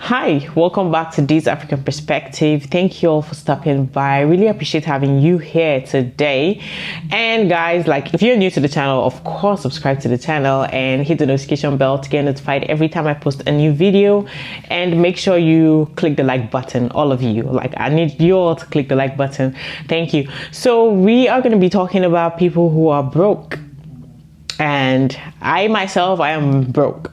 Hi, welcome back to This African Perspective. Thank you all for stopping by. I really appreciate having you here today. And guys, if you're new to the channel, of course, subscribe to the channel and hit the notification bell to get notified every time I post a new video. And make sure you click the like button, all of you. I need you all to click the like button. Thank you. So we are going to be talking about people who are broke. And I myself, I am broke.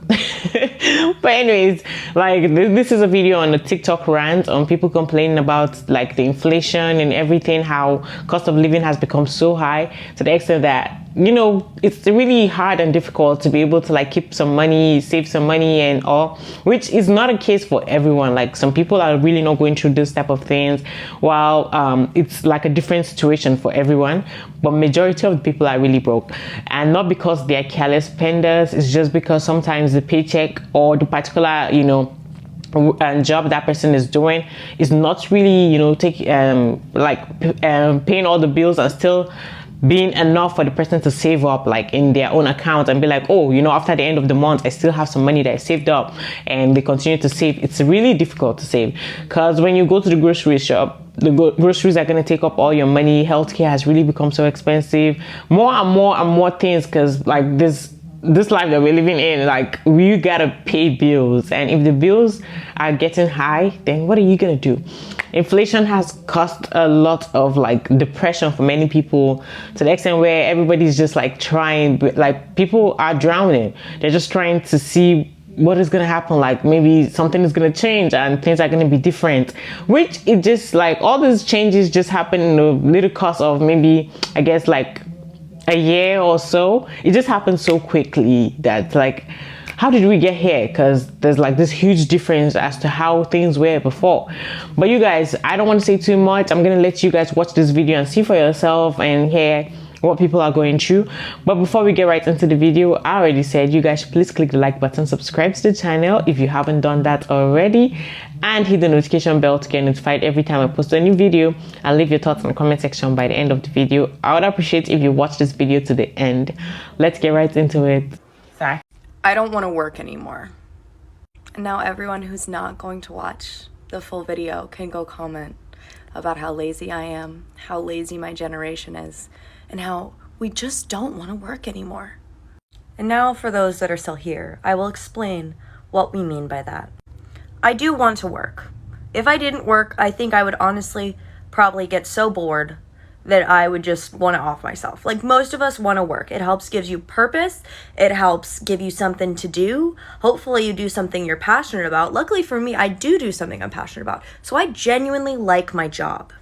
But anyways, this is a video on a TikTok rant on people complaining about the inflation and everything, how cost of living has become so high to the extent that, it's really hard and difficult to be able to keep some money, save some money and all, which is not a case for everyone. Some people are really not going through this type of things, while it's a different situation for everyone. But majority of the people are really broke, and not because they are careless spenders. It's just because sometimes the paycheck or the particular, and job that person is doing is not really, paying all the bills and still being enough for the person to save up in their own account and be after the end of the month I still have some money that I saved up, and they continue to save. It's really difficult to save, because when you go to the grocery shop, the groceries are going to take up all your money. Healthcare has really become so expensive, more and more things, because this life that we're living in, we gotta pay bills, and if the bills are getting high, then what are you gonna do? Inflation has caused a lot of depression for many people, to the extent where everybody's just trying, people are drowning. They're just trying to see what is gonna happen. Maybe something is gonna change and things are gonna be different, which it just all these changes just happen in a little course of maybe, I guess, a year or so. It just happened so quickly that how did we get here? Because there's this huge difference as to how things were before. But you guys, I don't want to say too much. I'm gonna let you guys watch this video and see for yourself and hear what people are going through. But before we get right into the video, I already said you guys should please click the like button, subscribe to the channel if you haven't done that already, and hit the notification bell to get notified every time I post a new video. And leave your thoughts in the comment section by the end of the video. I would appreciate if you watch this video to the end. Let's get right into it. Sorry. I don't want to work anymore. And now everyone who's not going to watch the full video can go comment about how lazy I am, how lazy my generation is, and how we just don't want to work anymore. And now for those that are still here, I will explain what we mean by that. I do want to work. If I didn't work, I think I would honestly probably get so bored that I would just want to off myself. Most of us want to work. It helps give you purpose. It helps give you something to do. Hopefully you do something you're passionate about. Luckily for me, I do something I'm passionate about. So I genuinely like my job.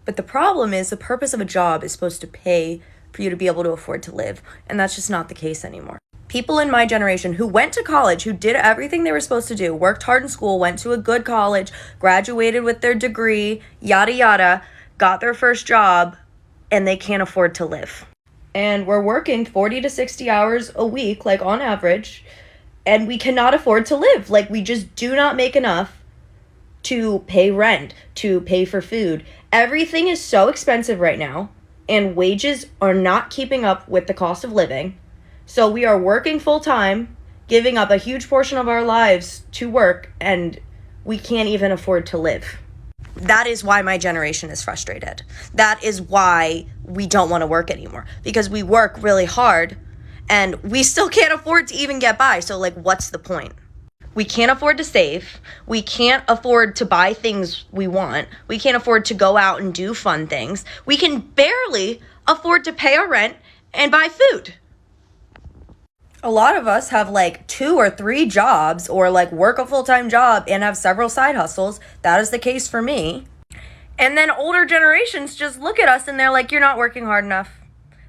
But the problem is the purpose of a job is supposed to pay for you to be able to afford to live. And that's just not the case anymore. People in my generation who went to college, who did everything they were supposed to do, worked hard in school, went to a good college, graduated with their degree, yada yada, got their first job, and they can't afford to live. And we're working 40 to 60 hours a week, on average, and we cannot afford to live. We just do not make enough to pay rent, to pay for food. Everything is so expensive right now, and wages are not keeping up with the cost of living. So we are working full time, giving up a huge portion of our lives to work, and we can't even afford to live. That is why my generation is frustrated. That is why we don't want to work anymore, because we work really hard and we still can't afford to even get by. So what's the point? We can't afford to save. We can't afford to buy things we want. We can't afford to go out and do fun things. We can barely afford to pay our rent and buy food. A lot of us have 2 or 3 jobs, or work a full-time job and have several side hustles. That is the case for me. And then older generations just look at us and they're like, you're not working hard enough.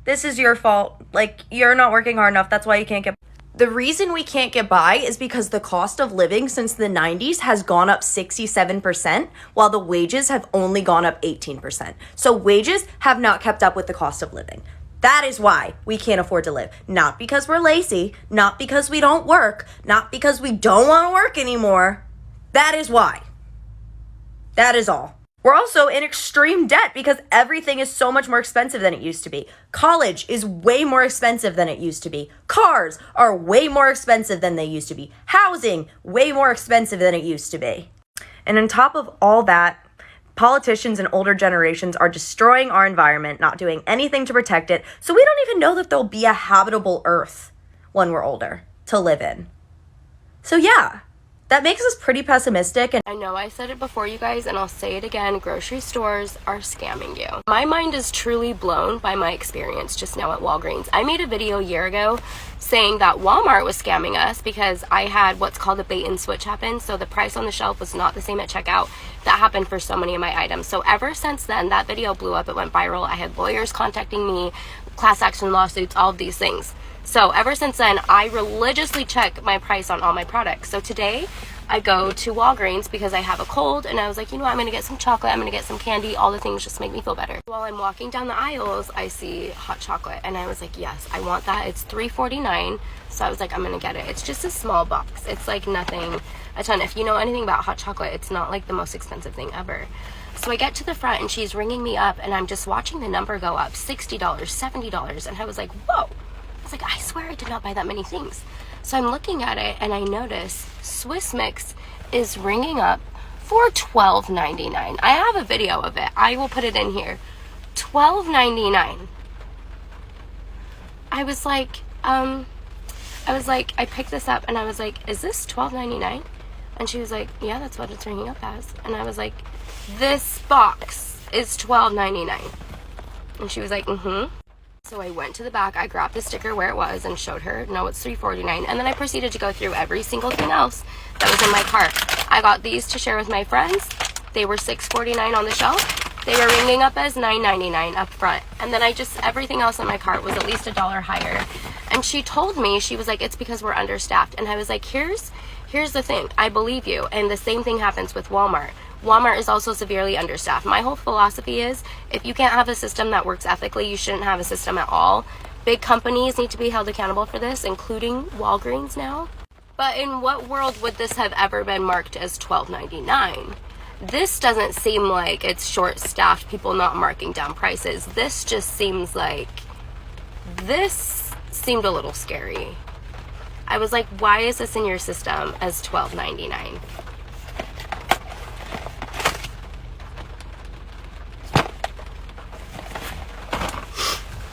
This is your fault. You're not working hard enough. That's why you can't get. The reason we can't get by is because the cost of living since the 90s has gone up 67%, while the wages have only gone up 18%. So wages have not kept up with the cost of living. That is why we can't afford to live. Not because we're lazy, not because we don't work, not because we don't want to work anymore. That is why. That is all. We're also in extreme debt because everything is so much more expensive than it used to be. College is way more expensive than it used to be. Cars are way more expensive than they used to be. Housing, way more expensive than it used to be. And on top of all that, politicians and older generations are destroying our environment, not doing anything to protect it, so we don't even know that there'll be a habitable Earth when we're older to live in. So yeah, that makes us pretty pessimistic. And I know I said it before, you guys, and I'll say it again, grocery stores are scamming you. My mind is truly blown by my experience just now at Walgreens. I made a video a year ago saying that Walmart was scamming us because I had what's called a bait and switch happen. So the price on the shelf was not the same at checkout. That happened for so many of my items. So ever since then, that video blew up. It went viral. I had lawyers contacting me, class action lawsuits, all of these things. So ever since then, I religiously check my price on all my products. So today, I go to Walgreens because I have a cold, and I was like, you know what, I'm going to get some chocolate, I'm going to get some candy, all the things just make me feel better. While I'm walking down the aisles, I see hot chocolate, and I was like, yes, I want that. It's $3.49, so I was like, I'm going to get it. It's just a small box. It's like nothing a ton. If you know anything about hot chocolate, it's not like the most expensive thing ever. So I get to the front, and she's ringing me up, and I'm just watching the number go up, $60, $70, and I was like, whoa. I was like, I swear I did not buy that many things. So I'm looking at it and I notice Swiss Mix is ringing up for $12.99. I have a video of it. I will put it in here. $12.99. I picked this up and I was like, is this $12.99? And she was like, yeah, that's what it's ringing up as. And I was like, this box is $12.99. And she was like, mm-hmm. So I went to the back, I grabbed the sticker where it was and showed her, no, it's $3.49. And then I proceeded to go through every single thing else that was in my cart. I got these to share with my friends. They were $6.49 on the shelf. They were ringing up as $9.99 up front. And then everything else in my cart was at least $1 higher. And she told me, she was like, it's because we're understaffed. And I was like, here's the thing, I believe you. And the same thing happens with Walmart. Walmart is also severely understaffed. My whole philosophy is, if you can't have a system that works ethically, you shouldn't have a system at all. Big companies need to be held accountable for this, including Walgreens now. But in what world would this have ever been marked as $12.99? This doesn't seem like it's short-staffed people not marking down prices. This just seemed a little scary. I was like, why is this in your system as $12.99?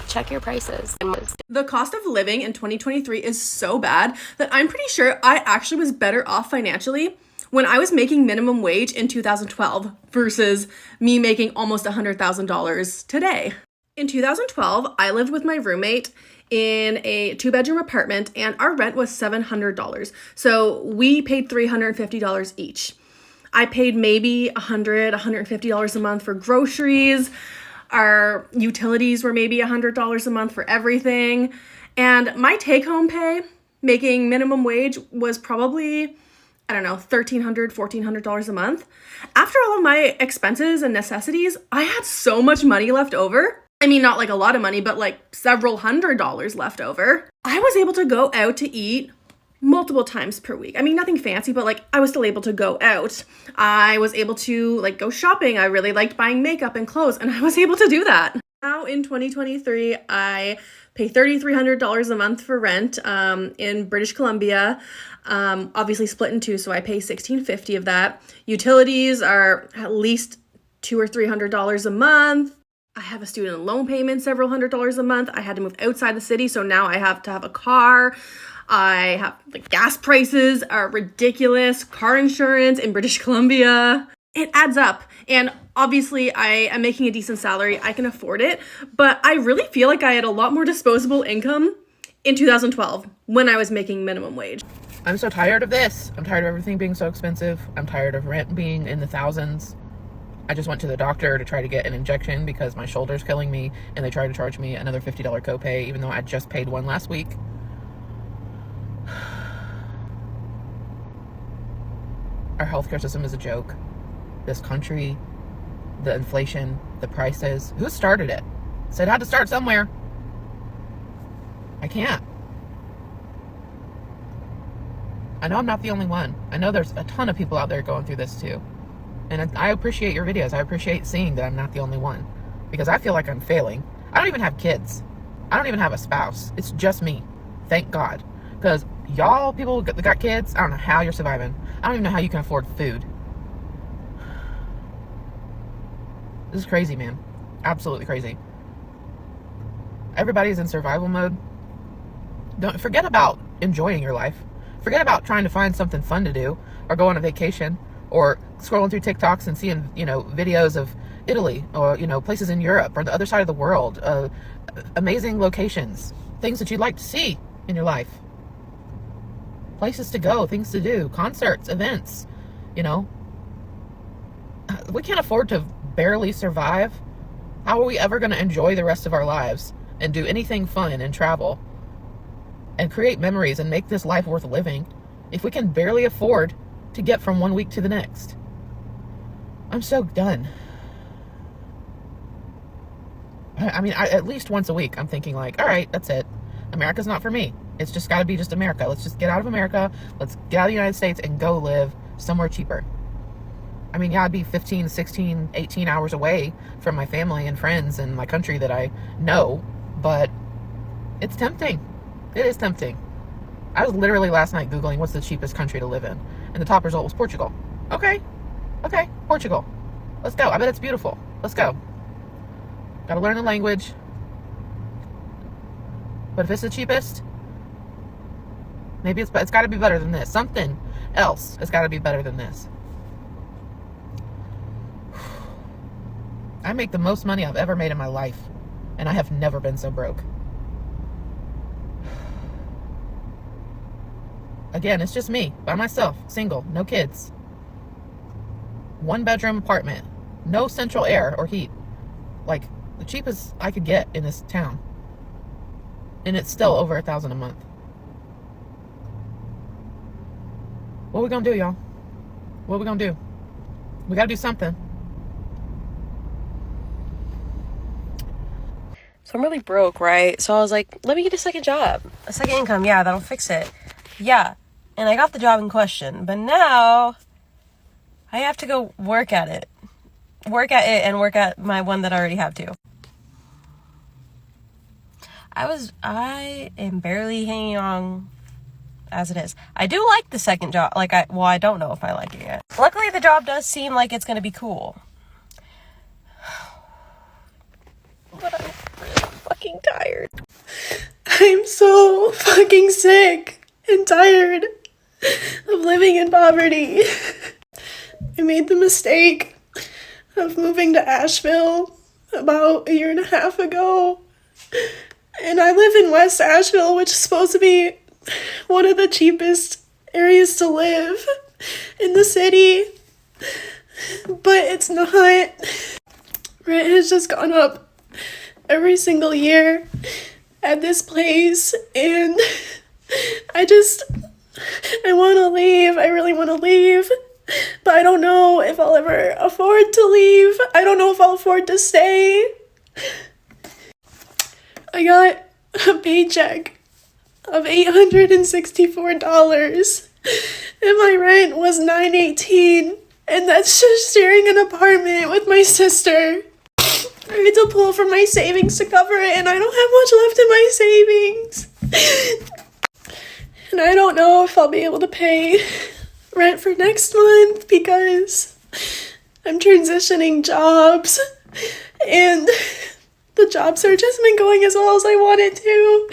Check your prices. The cost of living in 2023 is so bad that I'm pretty sure I actually was better off financially when I was making minimum wage in 2012 versus me making almost $100,000 today. In 2012, I lived with my roommate in a 2-bedroom apartment and our rent was $700. So we paid $350 each. I paid maybe $150 a month for groceries. Our utilities were maybe $100 a month for everything. And my take-home pay, making minimum wage, was probably, I don't know, $1,300, $1,400 a month. After all of my expenses and necessities, I had so much money left over. I mean, not like a lot of money, but like several $100s left over. I was able to go out to eat multiple times per week. I mean, nothing fancy, but like I was still able to go out. I was able to like go shopping. I really liked buying makeup and clothes, and I was able to do that. Now in 2023, I pay $3,300 a month for rent in British Columbia. Obviously split in two, so I pay $1,650 of that. Utilities are at least $200 or $300 a month. I have a student loan payment, several $100s a month. I had to move outside the city, so now I have to have a car. I have, like, gas prices are ridiculous. Car insurance in British Columbia. It adds up. And obviously I am making a decent salary. I can afford it. But I really feel like I had a lot more disposable income in 2012 when I was making minimum wage. I'm so tired of this. I'm tired of everything being so expensive. I'm tired of rent being in the thousands. I just went to the doctor to try to get an injection because my shoulder's killing me, and they tried to charge me another $50 copay, even though I just paid one last week. Our healthcare system is a joke. This country, the inflation, the prices. Who started it? Said it had to start somewhere. I can't. I know I'm not the only one. I know there's a ton of people out there going through this too. And I appreciate your videos. I appreciate seeing that I'm not the only one, because I feel like I'm failing. I don't even have kids. I don't even have a spouse. It's just me. Thank God. Because y'all people that got kids, I don't know how you're surviving. I don't even know how you can afford food. This is crazy, man. Absolutely crazy. Everybody's in survival mode. Don't forget about enjoying your life. Forget about trying to find something fun to do, or go on a vacation, or scrolling through TikToks and seeing, videos of Italy, or, places in Europe or the other side of the world, amazing locations, things that you'd like to see in your life, places to go, things to do, concerts, events. We can't afford to barely survive. How are we ever going to enjoy the rest of our lives and do anything fun and travel and create memories and make this life worth living if we can barely afford to get from one week to the next? I'm so done. At least once a week, I'm thinking like, all right, that's it. America's not for me. It's just got to be just America. Let's just get out of America. Let's get out of the United States and go live somewhere cheaper. I'd be 15, 16, 18 hours away from my family and friends and my country that I know, but it's tempting. It is tempting. I was literally last night Googling what's the cheapest country to live in, and the top result was Portugal. Okay, Portugal. Let's go. I bet it's beautiful. Let's go. Gotta learn the language. But if it's the cheapest, maybe it's got to be better than this. Something else has got to be better than this. I make the most money I've ever made in my life, and I have never been so broke. Again, it's just me, by myself, single, no kids. 1-bedroom apartment, no central air or heat. Like, the cheapest I could get in this town. And it's still over $1,000 a month. What are we gonna do, y'all? What are we gonna do? We gotta do something. So I'm really broke, right? So I was like, let me get a second job. A second income, yeah, that'll fix it. Yeah. And I got the job in question. But now I have to go work at it. Work at my one that I already have too. I am barely hanging on as it is. I do like the second job. I don't know if I like it yet. Luckily, the job does seem like it's going to be cool. But I'm really fucking tired. I'm so fucking sick and tired of living in poverty. I made the mistake of moving to Asheville about 1.5 years ago. And I live in West Asheville, which is supposed to be one of the cheapest areas to live in the city. But it's not. Rent has just gone up every single year at this place. And I want to leave. I really want to leave. But I don't know if I'll ever afford to leave. I don't know if I'll afford to stay. I got a paycheck of $864 and my rent was $918, and that's just sharing an apartment with my sister. I had to pull from my savings to cover it, and I don't have much left in my savings. And I don't know if I'll be able to pay rent for next month because I'm transitioning jobs, and the job search hasn't been going as well as I wanted to.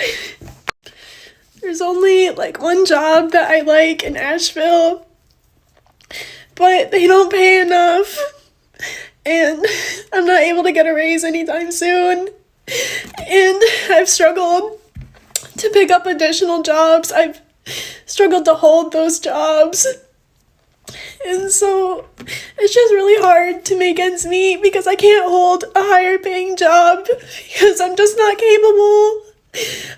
There's only one job that I like in Asheville, but they don't pay enough, and I'm not able to get a raise anytime soon. And I've struggled to pick up additional jobs. I've struggled to hold those jobs. And so it's just really hard to make ends meet because I can't hold a higher paying job because I'm just not capable.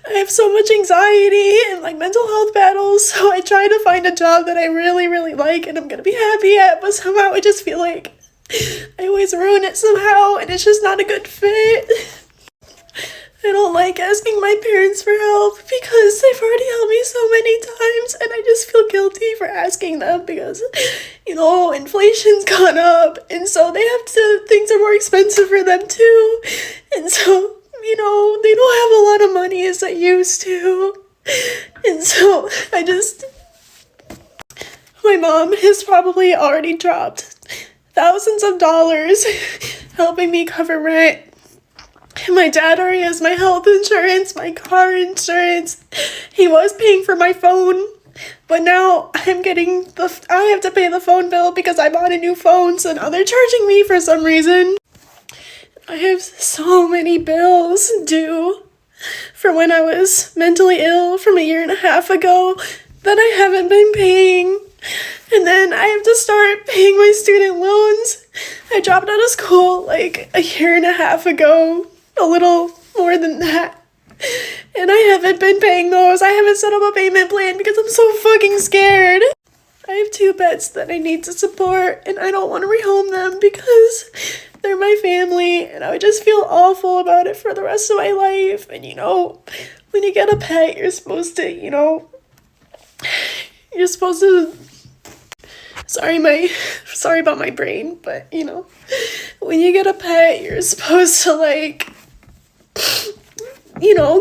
I have so much anxiety and mental health battles, so I try to find a job that I really, really like and I'm gonna be happy at, but somehow I just feel like I always ruin it somehow and it's just not a good fit. I don't like asking my parents for help because they've already helped me so many times, and I just feel guilty for asking them because, inflation's gone up, and so things are more expensive for them too, and so, they don't have a lot of money as they used to, and so my mom has probably already dropped thousands of dollars helping me cover rent. And my dad already has my health insurance, my car insurance. He was paying for my phone, but now I have to pay the phone bill because I bought a new phone, so now they're charging me for some reason. I have so many bills due for when I was mentally ill from a year and a half ago that I haven't been paying. And then I have to start paying my student loans. I dropped out of school like a year and a half ago, a little more than that. And I haven't been paying those. I haven't set up a payment plan because I'm so fucking scared. I have 2 pets that I need to support, and I don't want to rehome them because they're my family, and I would just feel awful about it for the rest of my life. And when you get a pet, you're supposed to, sorry about my brain, but when you get a pet, you're supposed to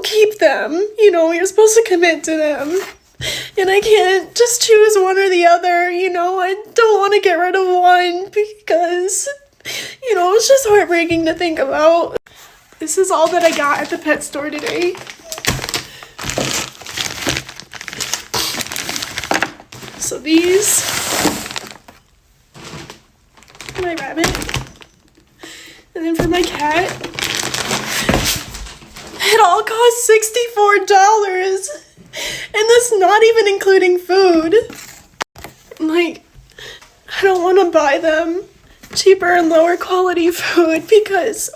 keep them, you're supposed to commit to them, and I can't just choose one or the other, I don't want to get rid of one because, it's just heartbreaking to think about. This is all that I got at the pet store today. So these, my rabbit, and then for my cat, it all cost $64, and that's not even including food. I don't want to buy them cheaper and lower quality food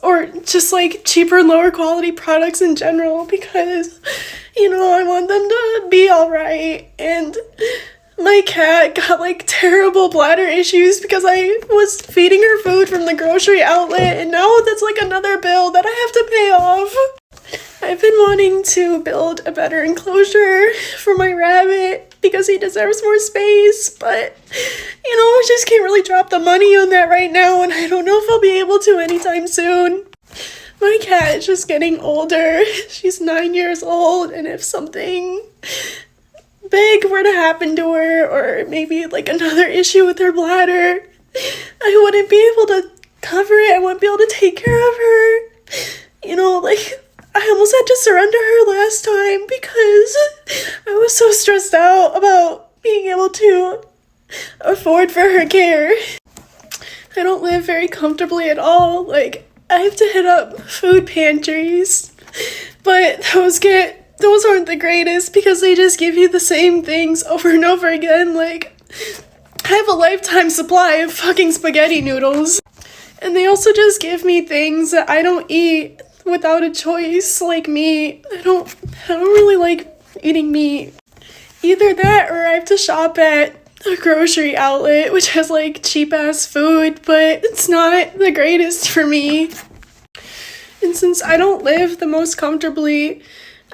or just cheaper and lower quality products in general because, I want them to be alright, and my cat got terrible bladder issues because I was feeding her food from the grocery outlet, and now that's another bill that I have to pay off. I've been wanting to build a better enclosure for my rabbit because he deserves more space, but I just can't really drop the money on that right now, and I don't know if I'll be able to anytime soon. My cat is just getting older. She's 9 years old, and if something big were to happen to her, or maybe another issue with her bladder, I wouldn't be able to cover it. I wouldn't be able to take care of her. I almost had to surrender her last time because I was so stressed out about being able to afford for her care. I don't live very comfortably at all. I have to hit up food pantries, but those aren't the greatest because they just give you the same things over and over again. I have a lifetime supply of fucking spaghetti noodles, and they also just give me things that I don't eat without a choice, like meat. I don't really like eating meat. Either that or I have to shop at a grocery outlet, which has cheap ass food, but it's not the greatest for me. And since I don't live the most comfortably,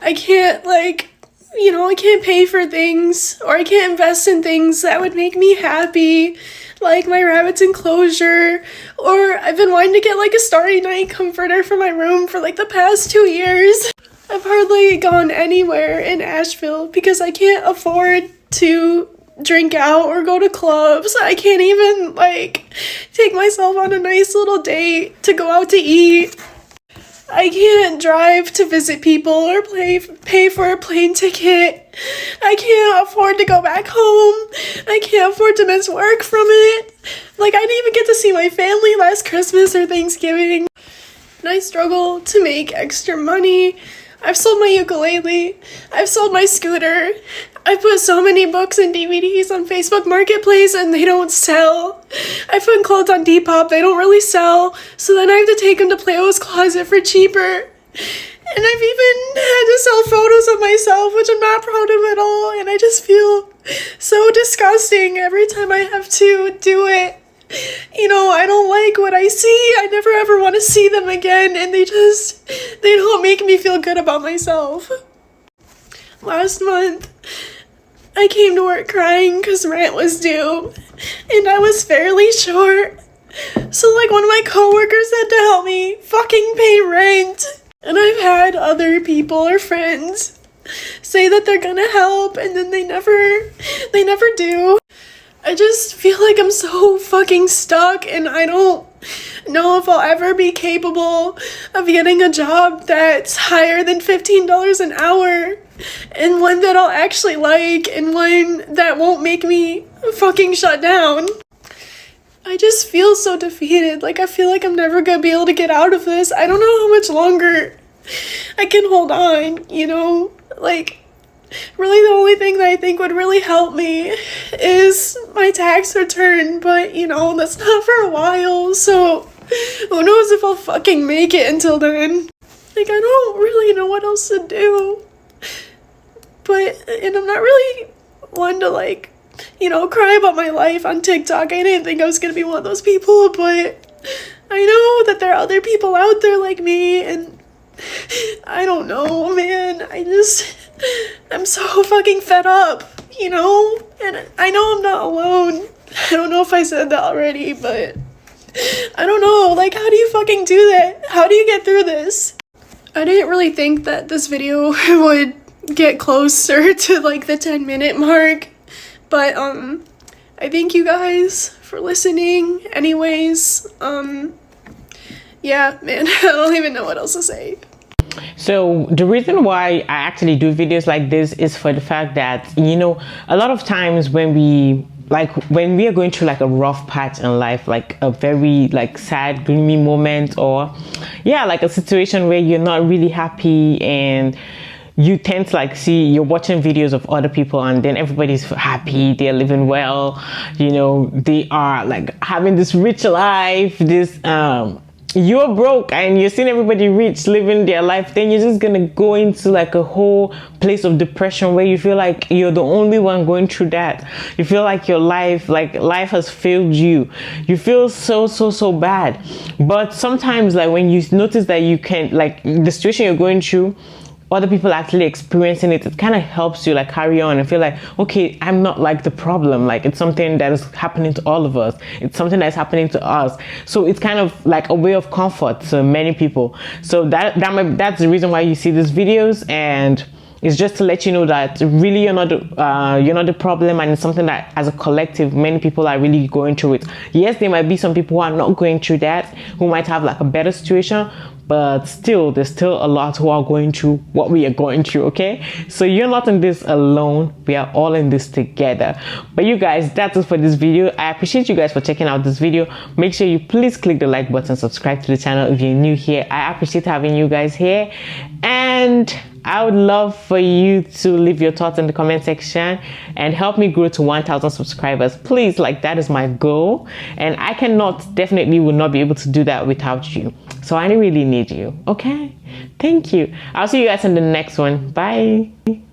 I can't I can't pay for things, or I can't invest in things that would make me happy, like my rabbit's enclosure, or I've been wanting to get a Starry Night comforter for my room for the past 2 years. I've hardly gone anywhere in Asheville because I can't afford to drink out or go to clubs. I can't even take myself on a nice little date to go out to eat. I can't drive to visit people or pay for a plane ticket. I can't afford to go back home. I can't afford to miss work from it. I didn't even get to see my family last Christmas or Thanksgiving. And I struggle to make extra money. I've sold my ukulele. I've sold my scooter. I put so many books and DVDs on Facebook Marketplace and they don't sell. I put clothes on Depop, they don't really sell. So then I have to take them to Plato's Closet for cheaper. And I've even had to sell photos of myself, which I'm not proud of at all. And I just feel so disgusting every time I have to do it. I don't like what I see. I never ever want to see them again, and they don't make me feel good about myself. Last month, I came to work crying because rent was due, and I was fairly short. So, like, one of my coworkers had to help me fucking pay rent. And I've had other people or friends say that they're gonna help, and then they never do. I just feel like I'm so fucking stuck, and I don't know if I'll ever be capable of getting a job that's higher than $15 an hour, and one that I'll actually like, and one that won't make me fucking shut down. I just feel so defeated. Like, I feel like I'm never gonna be able to get out of this. I don't know how much longer I can hold on, Like, really the only thing that I think would really help me is my tax return, but, that's not for a while, so who knows if I'll fucking make it until then. Like, I don't really know what else to do. And I'm not really one to, like, cry about my life on TikTok. I didn't think I was gonna be one of those people, but I know that there are other people out there like me, and I don't know, man. I'm so fucking fed up, and I know I'm not alone. I don't know if I said that already, but I don't know, like, how do you fucking do that? How do you get through this? I didn't really think that this video would get closer to, like, the 10-minute mark. But, I thank you guys for listening. Anyways, yeah, man, I don't even know what else to say. So the reason why I actually do videos like this is for the fact that, a lot of times when we are going through like a rough patch in life, like a very like sad, gloomy moment, or like a situation where you're not really happy, and you tend to like you're watching videos of other people, and then everybody's happy, they're living well, they are like having this rich life, you're broke and you're seeing everybody rich living their life. Then you're just gonna go into like a whole place of depression where you feel like you're the only one going through that. You feel like your life has failed you. You feel so bad. But sometimes, like, when you notice that you can, like, the situation you're going through, other people actually experiencing it, it kind of helps you like carry on and feel like, okay, I'm not like the problem. Like, it's something that is happening to all of us. It's something that's happening to us. So it's kind of like a way of comfort to many people. So that's the reason why you see these videos, and it's just to let you know that really you're not the problem, and it's something that as a collective many people are really going through it. Yes, there might be some people who are not going through that, who might have like a better situation, but still there's still a lot who are going through what we are going through. Okay, so you're not in this alone. We are all in this together. But you guys, that's it for this video. I appreciate you guys for checking out this video. Make sure you please click the like button, subscribe to the channel if you're new here. I appreciate having you guys here, and I would love for you to leave your thoughts in the comment section and help me grow to 1,000 subscribers. Please, like, that is my goal, and I definitely will not be able to do that without you. So I really need you. Okay, thank you. I'll see you guys in the next one. Bye.